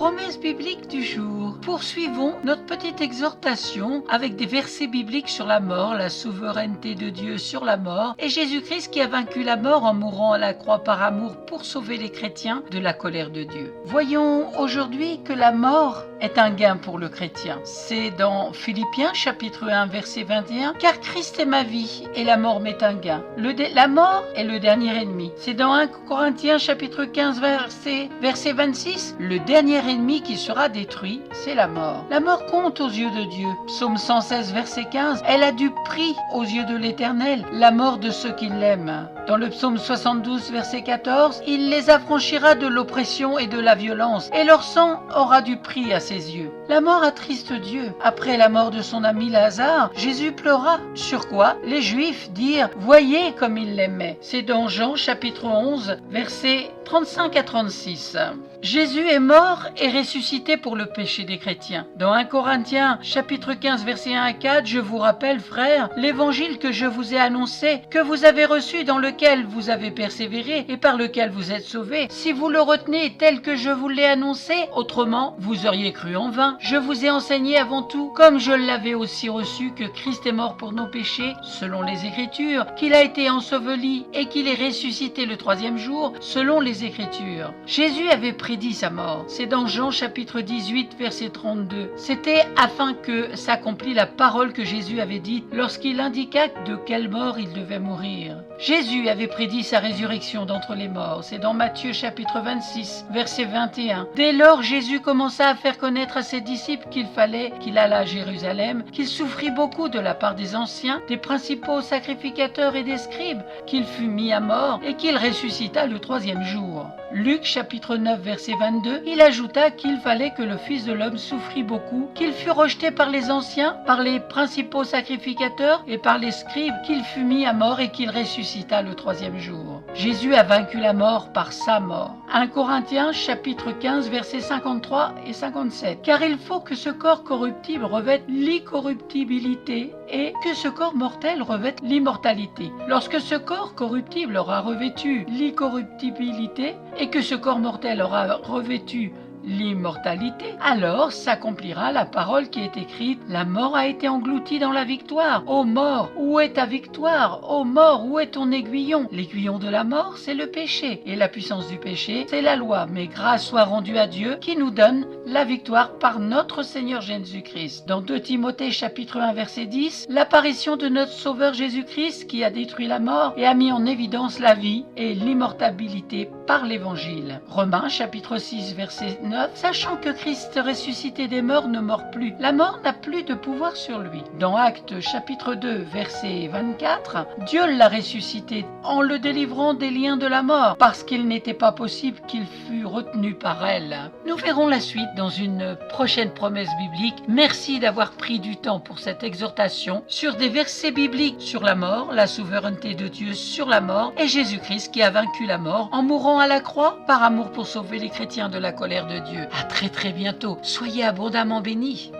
Promesse biblique du jour. Poursuivons notre petite exhortation avec des versets bibliques sur la mort, la souveraineté de Dieu sur la mort et Jésus-Christ qui a vaincu la mort en mourant à la croix par amour pour sauver les chrétiens de la colère de Dieu. Voyons aujourd'hui que la mort est un gain pour le chrétien. C'est dans Philippiens chapitre 1 verset 21 « Car Christ est ma vie et la mort m'est un gain. La mort est le dernier ennemi. » C'est dans 1 Corinthiens chapitre 15 verset 26 « Le dernier ennemi qui sera détruit, c'est la mort. » La mort compte aux yeux de Dieu. Psaume 116 verset 15 « Elle a du prix aux yeux de l'Éternel, la mort de ceux qui l'aiment. » Dans le psaume 72 verset 14 « Il les affranchira de l'oppression et de la violence, et leur sang aura du prix à ses yeux. » La mort attriste Dieu. Après la mort de son ami Lazare, Jésus pleura. Sur quoi les Juifs dirent « Voyez comme il l'aimait. » C'est dans Jean chapitre 11 versets 35 à 36. Jésus est mort et ressuscité pour le péché des chrétiens. Dans 1 Corinthiens chapitre 15 versets 1 à 4, je vous rappelle, frères, l'évangile que je vous ai annoncé, que vous avez reçu, dans lequel vous avez persévéré et par lequel vous êtes sauvés, si vous le retenez tel que je vous l'ai annoncé, autrement vous auriez cru en vain. Je vous ai enseigné avant tout, comme je l'avais aussi reçu, que Christ est mort pour nos péchés, selon les Écritures, qu'il a été enseveli et qu'il est ressuscité le troisième jour, selon les Écritures. Jésus avait prédit sa mort. C'est dans Jean chapitre 18 verset 32. C'était afin que s'accomplit la parole que Jésus avait dite lorsqu'il indiqua de quelle mort il devait mourir. Jésus avait prédit sa résurrection d'entre les morts. C'est dans Matthieu chapitre 26 verset 21. Dès lors, Jésus commença à faire connaître à ses disciples qu'il fallait qu'il allât à Jérusalem, qu'il souffrit beaucoup de la part des anciens, des principaux sacrificateurs et des scribes, qu'il fut mis à mort et qu'il ressuscita le troisième jour. Luc chapitre 9 verset 22, il ajouta qu'il fallait que le Fils de l'homme souffrit beaucoup, qu'il fût rejeté par les anciens, par les principaux sacrificateurs et par les scribes, qu'il fût mis à mort et qu'il ressuscita le troisième jour. Jésus a vaincu la mort par sa mort. 1 Corinthiens chapitre 15 versets 53 et 57. Car il faut que ce corps corruptible revête l'incorruptibilité et que ce corps mortel revête l'immortalité. Lorsque ce corps corruptible aura revêtu l'incorruptibilité et que ce corps mortel aura revêtu l'immortalité, alors s'accomplira la parole qui est écrite: la mort a été engloutie dans la victoire. Ô mort, où est ta victoire? Ô mort, où est ton aiguillon? L'aiguillon de la mort, c'est le péché, et la puissance du péché, c'est la loi. Mais grâce soit rendue à Dieu qui nous donne la victoire par notre Seigneur Jésus-Christ. Dans 2 Timothée chapitre 1 verset 10, l'apparition de notre Sauveur Jésus-Christ qui a détruit la mort et a mis en évidence la vie et l'immortalité par l'Évangile. Romains chapitre 6 verset 9, sachant que Christ ressuscité des morts ne mord plus. La mort n'a plus de pouvoir sur lui. Dans Actes chapitre 2 verset 24, Dieu l'a ressuscité en le délivrant des liens de la mort parce qu'il n'était pas possible qu'il fût retenu par elle. Nous verrons la suite dans une prochaine promesse biblique. Merci d'avoir pris du temps pour cette exhortation sur des versets bibliques sur la mort, la souveraineté de Dieu sur la mort et Jésus-Christ qui a vaincu la mort en mourant à la croix par amour pour sauver les chrétiens de la colère de Dieu. À très bientôt. Soyez abondamment bénis.